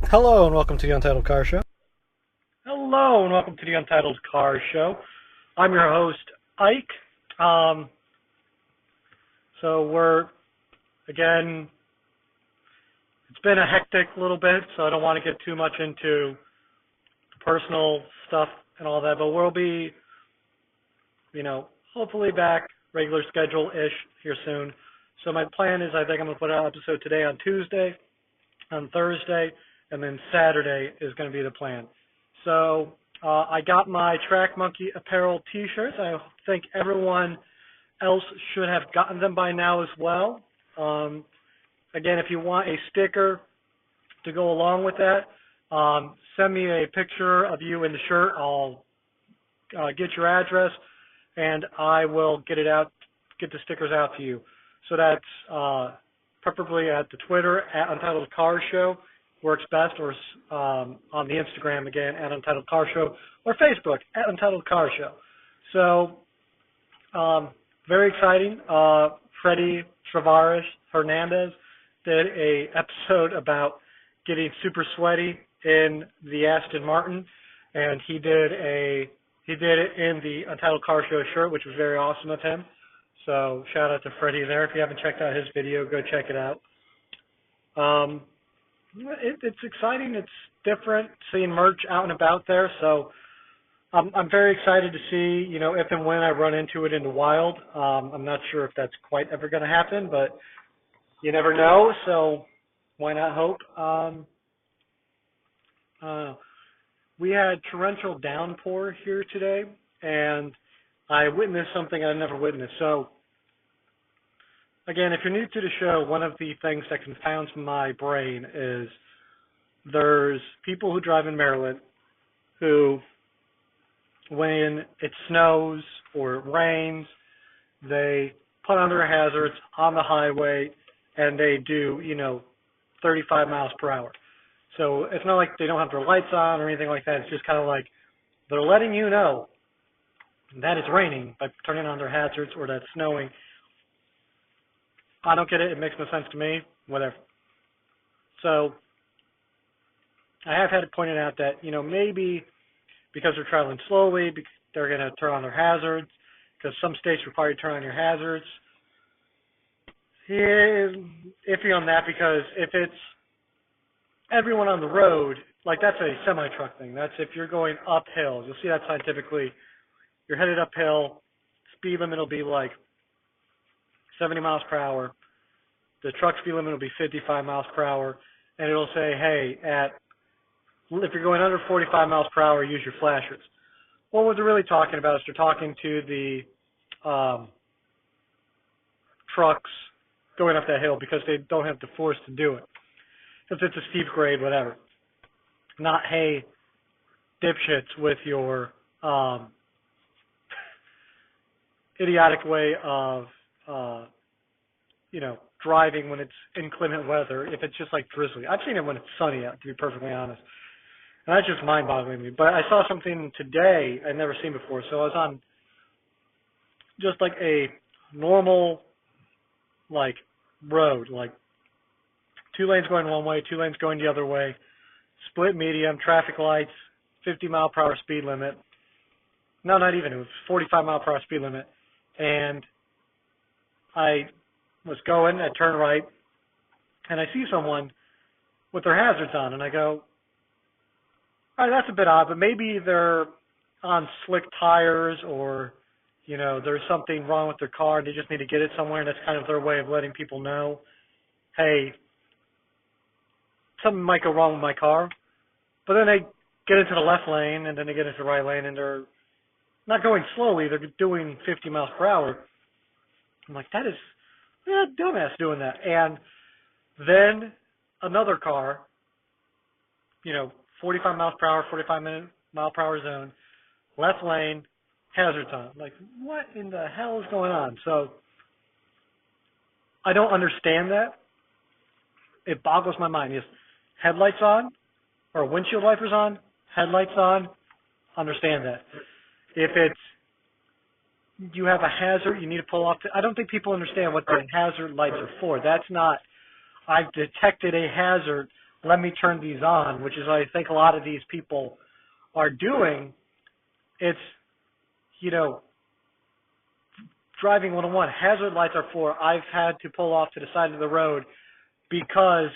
Hello and welcome to the Untitled Car Show. Hello and welcome to the Untitled Car Show. I'm your host, Ike. So again, it's been a hectic little bit, so I don't want to get too much into personal stuff and all that, but we'll be, hopefully back regular schedule-ish here soon. So my plan is I think I'm going to put out an episode today on Tuesday, on Thursday, and then Saturday is going to be the plan. So I got my Track Monkey apparel t-shirts. I think everyone else should have gotten them by now as well. Again, if you want a sticker to go along with that, send me a picture of you in the shirt. I'll get your address, and I will get the stickers out to you. So that's preferably at the Twitter, at Untitled Car Show, works best, or on the Instagram, again, at Untitled Car Show, or Facebook, at Untitled Car Show. So, very exciting. Freddie Travares Hernandez did a episode about getting super sweaty in the Aston Martin, and he did it in the Untitled Car Show shirt, which was very awesome of him. So shout out to Freddie there. If you haven't checked out his video, go check it out. It's exciting. It's different seeing merch out and about there. So I'm very excited to see, if and when I run into it in the wild. I'm not sure if that's quite ever going to happen, but you never know. So why not hope? We had torrential downpour here today, and I witnessed something I never witnessed. So again, if you're new to the show, one of the things that confounds my brain is there's people who drive in Maryland who, when it snows or it rains, they put on their hazards on the highway and they do, 35 miles per hour. So it's not like they don't have their lights on or anything like that. It's just kind of like they're letting you know that it's raining by turning on their hazards, or that it's snowing. I don't get it. It makes no sense to me. Whatever. So I have had it pointed out that, maybe because they're traveling slowly, they're going to turn on their hazards, because some states require you to turn on your hazards. Yeah, iffy on that, because if it's everyone on the road, like that's a semi-truck thing. That's if you're going uphill. You'll see that scientifically. You're headed uphill, speed limit will be like 70 miles per hour. The truck speed limit will be 55 miles per hour. And it'll say, hey, if you're going under 45 miles per hour, use your flashers. Well, what they're really talking about is they're talking to the trucks going up that hill, because they don't have the force to do it. If it's a steep grade, whatever. Not, hey, dipshits with your idiotic way of, driving when it's inclement weather, if it's just like drizzly. I've seen it when it's sunny out, to be perfectly honest. And that's just mind-boggling me. But I saw something today I'd never seen before. So I was on just like a normal, road, 2 lanes going one way, 2 lanes going the other way, split medium, traffic lights, 50 mile per hour speed limit. No, not even. It was 45 mile per hour speed limit. And I was going, I turned right, and I see someone with their hazards on, and I go, all right, that's a bit odd, but maybe they're on slick tires, or, there's something wrong with their car and they just need to get it somewhere, and that's kind of their way of letting people know, hey, something might go wrong with my car. But then they get into the left lane, and then they get into the right lane, and they're not going slowly, they're doing 50 miles per hour. I'm like, that is dumbass doing that. And then another car, 45 miles per hour, 45 mile per hour zone, left lane, hazards on. I'm like, what in the hell is going on? So I don't understand that. It boggles my mind. Is headlights on, or windshield wipers on, headlights on, understand that. If it's you have a hazard, you need to pull off. I don't think people understand what the hazard lights are for. That's not, I've detected a hazard let me turn these on, which is what I think a lot of these people are doing. It's, you know, driving 101. Hazard lights are for I've had to pull off to the side of the road because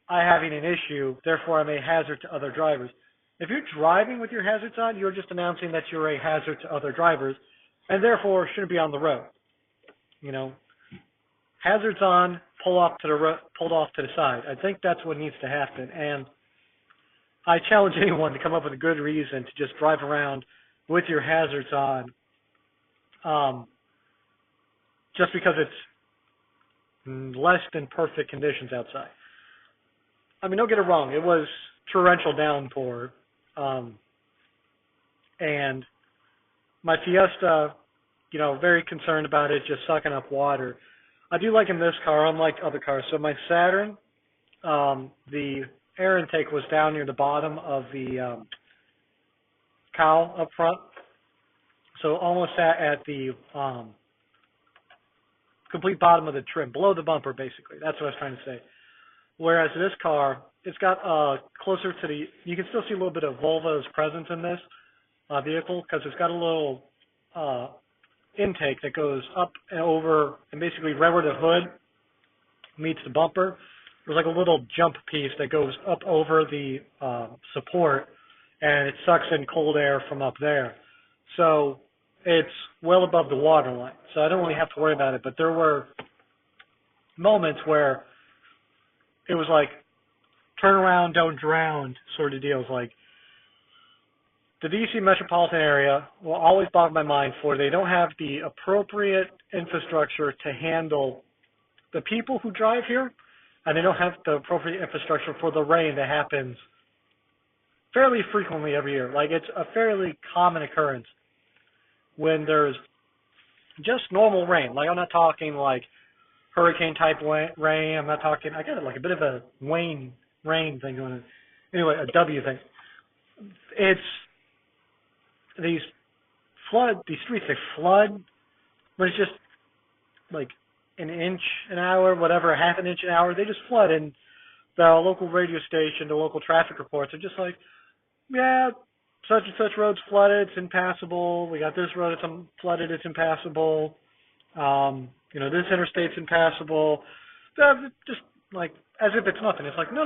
I'm having an issue, therefore I'm a hazard to other drivers. If you're driving with your hazards on, you're just announcing that you're a hazard to other drivers and therefore shouldn't be on the road. You know, hazards on, pulled off to the side. I think that's what needs to happen, and I challenge anyone to come up with a good reason to just drive around with your hazards on, just because it's less than perfect conditions outside. I mean, don't get it wrong. It was torrential downpour, and my Fiesta, you know, very concerned about it just sucking up water. I do like in this car, unlike other cars. So my Saturn, the air intake was down near the bottom of the cowl up front, so almost at the complete bottom of the trim, below the bumper, basically. That's what I was trying to say. Whereas this car, it's got closer to the, you can still see a little bit of Volvo's presence in this vehicle because it's got a little intake that goes up and over, and basically right where the hood meets the bumper, there's like a little jump piece that goes up over the support, and it sucks in cold air from up there. So it's well above the waterline, so I don't really have to worry about it. But there were moments where it was like, turn around, don't drown sort of deals. Like, the DC metropolitan area will always bog my mind for they don't have the appropriate infrastructure to handle the people who drive here, and they don't have the appropriate infrastructure for the rain that happens fairly frequently every year. Like, it's a fairly common occurrence when there's just normal rain. Like, I'm not talking like hurricane type rain. I'm not talking, I got like a bit of a Wayne rain thing going on. Anyway, a W thing. It's these streets, they flood, but it's just like an inch an hour, whatever, half an inch an hour. They just flood, and the local radio station, the local traffic reports are just like, yeah, such and such road's flooded, it's impassable. We got this road, it's flooded, it's impassable. You know, this interstate's impassable. Just like as if it's nothing. It's like, no.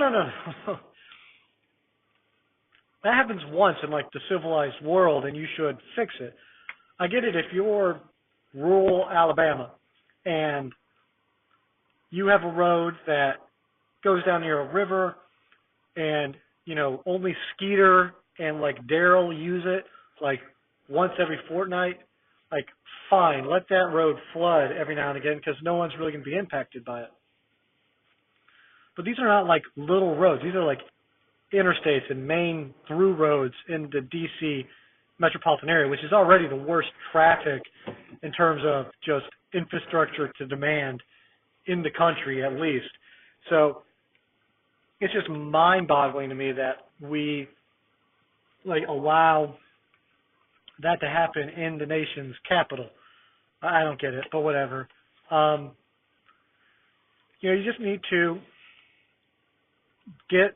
That happens once in like the civilized world, and you should fix it. I get it if you're rural Alabama and you have a road that goes down near a river, and you know only Skeeter and like Daryl use it like once every fortnight. Like, fine, let that road flood every now and again because no one's really going to be impacted by it. But these are not like little roads. These are like interstates and main through roads in the DC metropolitan area, which is already the worst traffic in terms of just infrastructure to demand in the country, at least. So it's just mind-boggling to me that we like allow that to happen in the nation's capital. I don't get it, but whatever. You know, you just need to get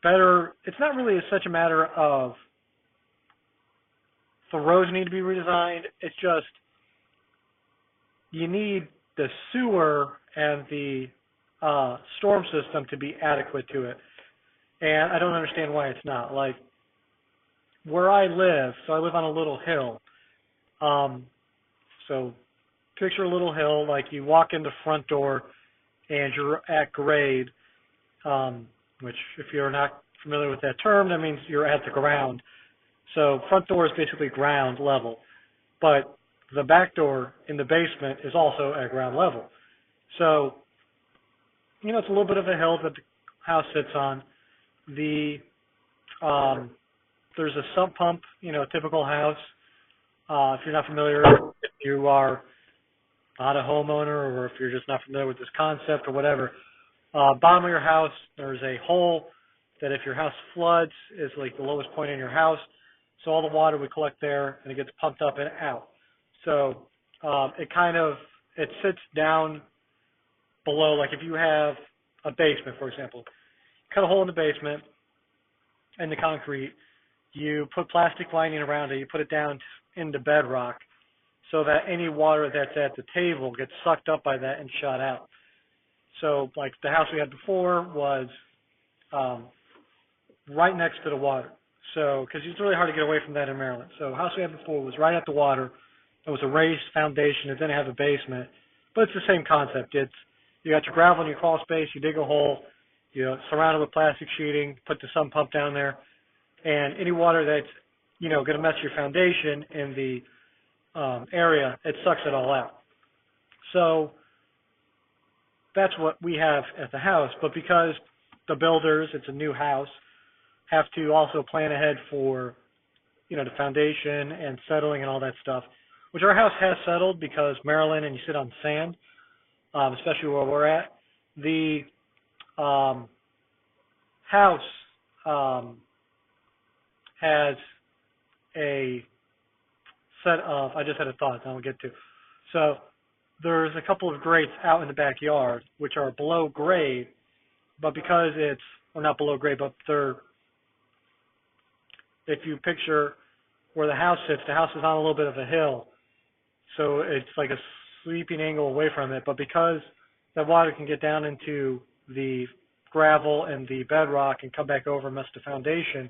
better. It's not really such a matter of the roads need to be redesigned. It's just you need the sewer and the storm system to be adequate to it. And I don't understand why it's not. Like, where I live, so I live on a little hill. So picture a little hill, like you walk in the front door and you're at grade, which if you're not familiar with that term, that means you're at the ground. So front door is basically ground level, but the back door in the basement is also at ground level. So, you know, it's a little bit of a hill that the house sits on. There's a sump pump, you know, typical house. If you're not familiar, if you are not a homeowner or if you're just not familiar with this concept or whatever, bottom of your house, there's a hole that if your house floods is like the lowest point in your house. So all the water would collect there and it gets pumped up and out. So it sits down below, like if you have a basement, for example. Cut a hole in the basement in the concrete. You put plastic lining around it. You put it down into bedrock so that any water that's at the table gets sucked up by that and shot out. So, like the house we had before was right next to the water. So, because it's really hard to get away from that in Maryland. So, the house we had before was right at the water. It was a raised foundation. It didn't have a basement, but it's the same concept. It's you got your gravel in your crawl space. You dig a hole. You surround it with plastic sheeting. Put the sump pump down there, and any water that's going to mess your foundation in the area, it sucks it all out. So that's what we have at the house. But because the builders, it's a new house, have to also plan ahead for the foundation and settling and all that stuff, which our house has settled because Maryland and you sit on sand, especially where we're at. The house has a set of, I just had a thought I'll get to. So there's a couple of grates out in the backyard which are below grade, but because it's, well, not below grade, but they're, if you picture where the house sits, the house is on a little bit of a hill. So it's like a sweeping angle away from it. But because that water can get down into the gravel and the bedrock and come back over and mess the foundation,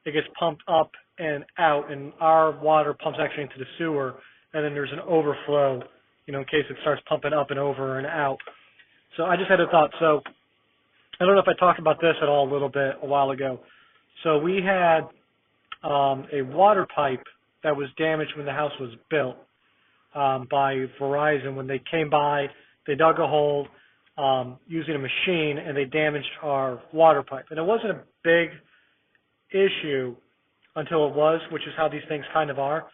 it gets pumped up and out. And our water pumps actually into the sewer. And then there's an overflow, in case it starts pumping up and over and out. So I just had a thought. So I don't know if I talked about this at all a little bit a while ago. So we had a water pipe that was damaged when the house was built by Verizon. When they came by, they dug a hole using a machine, and they damaged our water pipe. And it wasn't a big issue until it was, which is how these things kind of are.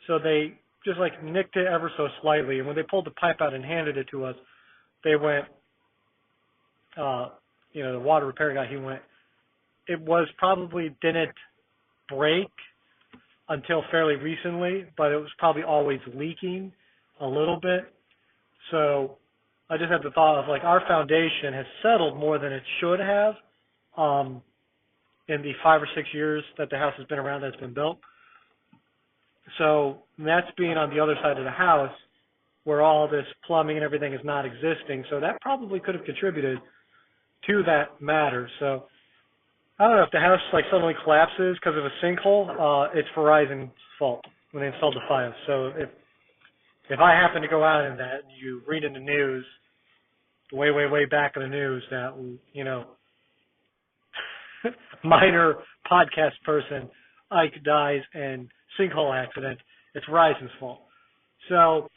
So they just like nicked it ever so slightly. And when they pulled the pipe out and handed it to us, they went, the water repair guy, he went, it was probably didn't break until fairly recently, but it was probably always leaking a little bit. So I just had the thought of like our foundation has settled more than it should have in the 5 or 6 years that the house has been around, that's been built. So that's being on the other side of the house where all this plumbing and everything is not existing. So that probably could have contributed to that matter. So I don't know if the house like suddenly collapses because of a sinkhole. It's Verizon's fault when they installed the FiOS. So if I happen to go out in that and you read in the news, way back in the news that minor podcast person Ike dies in sinkhole accident, it's Verizon's fault. So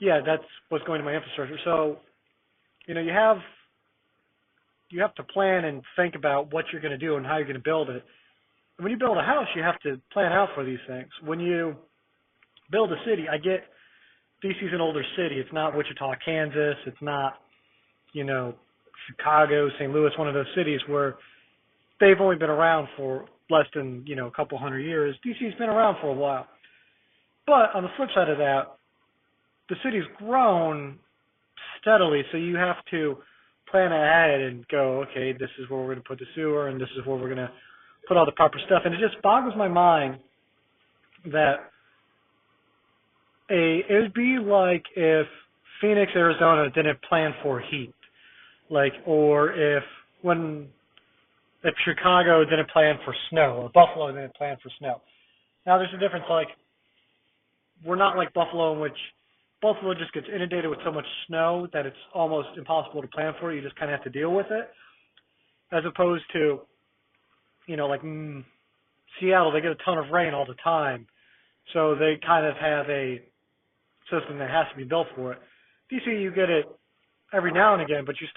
that's what's going to my infrastructure. So you have to plan and think about what you're going to do and how you're going to build it. And when you build a house, you have to plan out for these things. When you build a city, I get DC's an older city. It's not Wichita, Kansas. It's not, Chicago, St. Louis, one of those cities where they've only been around for less than, a couple hundred years. DC's been around for a while. But on the flip side of that, the city's grown steadily, so you have to plan ahead and go, okay, this is where we're going to put the sewer, and this is where we're going to put all the proper stuff. And it just boggles my mind that it would be like if Phoenix, Arizona didn't plan for heat, or if Chicago didn't plan for snow, or Buffalo didn't plan for snow. Now there's a difference. We're not like Buffalo, in which Buffalo just gets inundated with so much snow that it's almost impossible to plan for. You just kind of have to deal with it. As opposed to, Seattle, they get a ton of rain all the time. So they kind of have a system that has to be built for it. DC, you get it every now and again, but you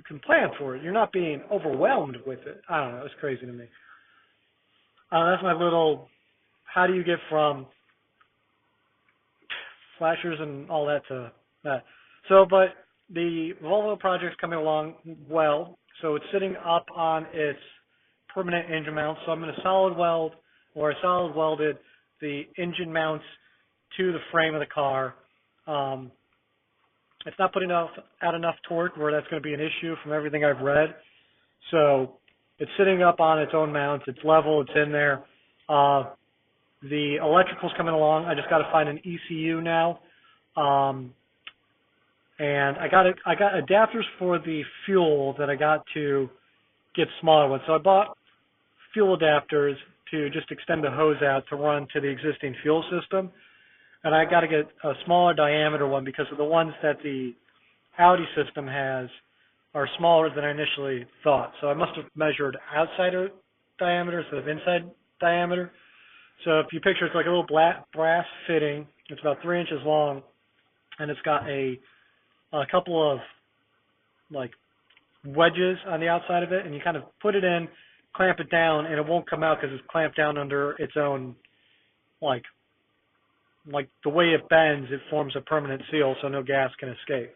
can plan for it. You're not being overwhelmed with it. I don't know. It's crazy to me. That's my little, how do you get from flashers and all that to that. So, but the Volvo project's coming along well. So it's sitting up on its permanent engine mounts. So I'm going to solid welded the engine mounts to the frame of the car. it's not putting out enough torque where that's going to be an issue from everything I've read. So it's sitting up on its own mounts. It's level. It's in there. The electrical's coming along. I just got to find an ECU now. And I got adapters for the fuel that I got to get smaller ones. So I bought fuel adapters to just extend the hose out to run to the existing fuel system. And I got to get a smaller diameter one because of the ones that the Audi system has are smaller than I initially thought. So I must have measured outside diameter instead of inside diameter. So if you picture, it's like a little brass fitting. It's about 3 inches long, and it's got a couple of like wedges on the outside of it, and you kind of put it in, clamp it down, and it won't come out because it's clamped down under its own, like the way it bends, it forms a permanent seal so no gas can escape.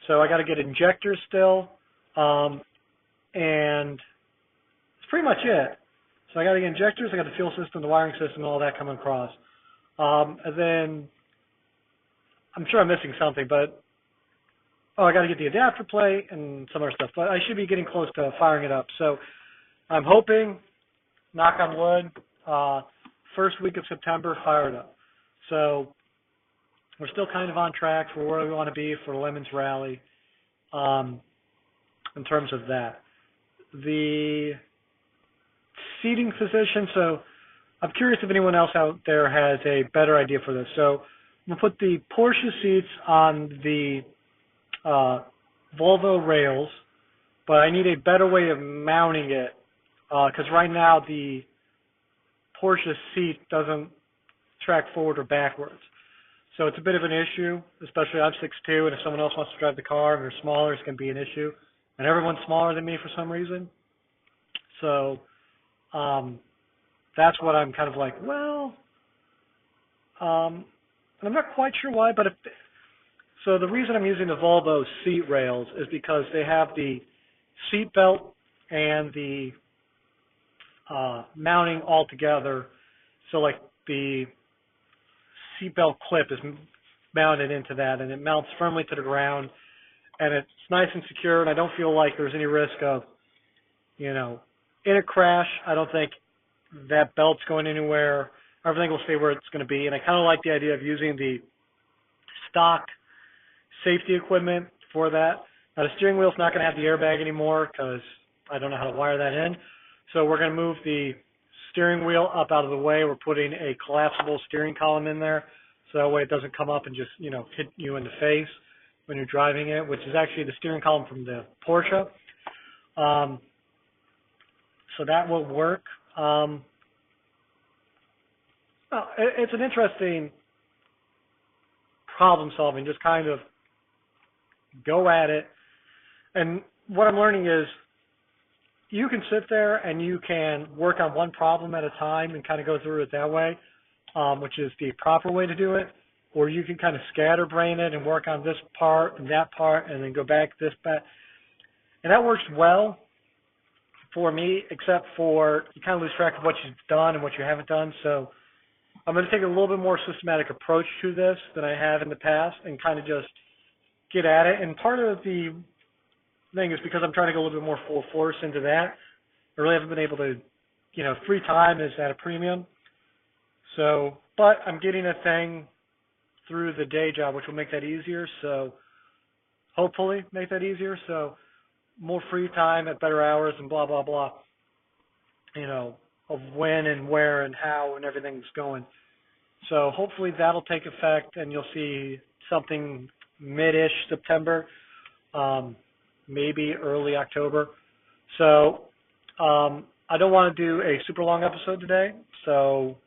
So I got to get injectors still, and that's pretty much it. So I got the injectors, I got the fuel system, the wiring system, all that coming across. And then I'm sure I'm missing something, but I got to get the adapter plate and some other stuff. But I should be getting close to firing it up. So I'm hoping, knock on wood, first week of September, fire it up. So we're still kind of on track for where we want to be for Lemons Rally in terms of that. The seating position, so I'm curious if anyone else out there has a better idea for this. So I'm going to put the Porsche seats on the Volvo rails, but I need a better way of mounting it because right now the Porsche seat doesn't track forward or backwards. So it's a bit of an issue, especially I'm 6'2", and if someone else wants to drive the car and they're smaller, it's going to be an issue. And everyone's smaller than me for some reason. So that's what I'm kind of like, well, and I'm not quite sure why, but so the reason I'm using the Volvo seat rails is because they have the seat belt and the mounting all together. So like the seatbelt clip is mounted into that, and it mounts firmly to the ground, and it's nice and secure, and I don't feel like there's any risk of, in a crash. I don't think that belt's going anywhere. Everything will stay where it's going to be, and I kind of like the idea of using the stock safety equipment for that. Now, the steering wheel's not going to have the airbag anymore because I don't know how to wire that in. So we're going to move the steering wheel up out of the way. We're putting a collapsible steering column in there so that way it doesn't come up and just, hit you in the face when you're driving it, which is actually the steering column from the Porsche. So that will work. It's an interesting problem solving, just kind of go at it. And what I'm learning is you can sit there and you can work on one problem at a time and kind of go through it that way, which is the proper way to do it. Or you can kind of scatterbrain it and work on this part and that part and then go back this back. And that works well for me, except for you kind of lose track of what you've done and what you haven't done. So I'm going to take a little bit more systematic approach to this than I have in the past and kind of just get at it. And part of the thing is because I'm trying to go a little bit more full force into that. I really haven't been able to, free time is at a premium. So, but I'm getting a thing through the day job, which will make that easier. So hopefully make that easier. So more free time at better hours and blah, blah, blah, of when and where and how and everything's going. So hopefully that'll take effect and you'll see something mid-ish September, maybe early October. So I don't want to do a super long episode today. So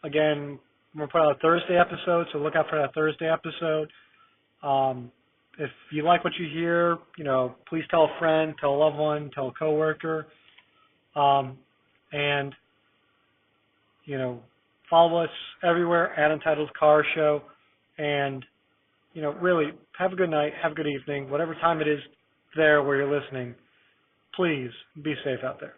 again, I'm going to put out a Thursday episode, so look out for that Thursday episode. If you like what you hear, please tell a friend, tell a loved one, tell a coworker, and follow us everywhere at Untitled Car Show, and really have a good night, have a good evening, whatever time it is there where you're listening. Please be safe out there.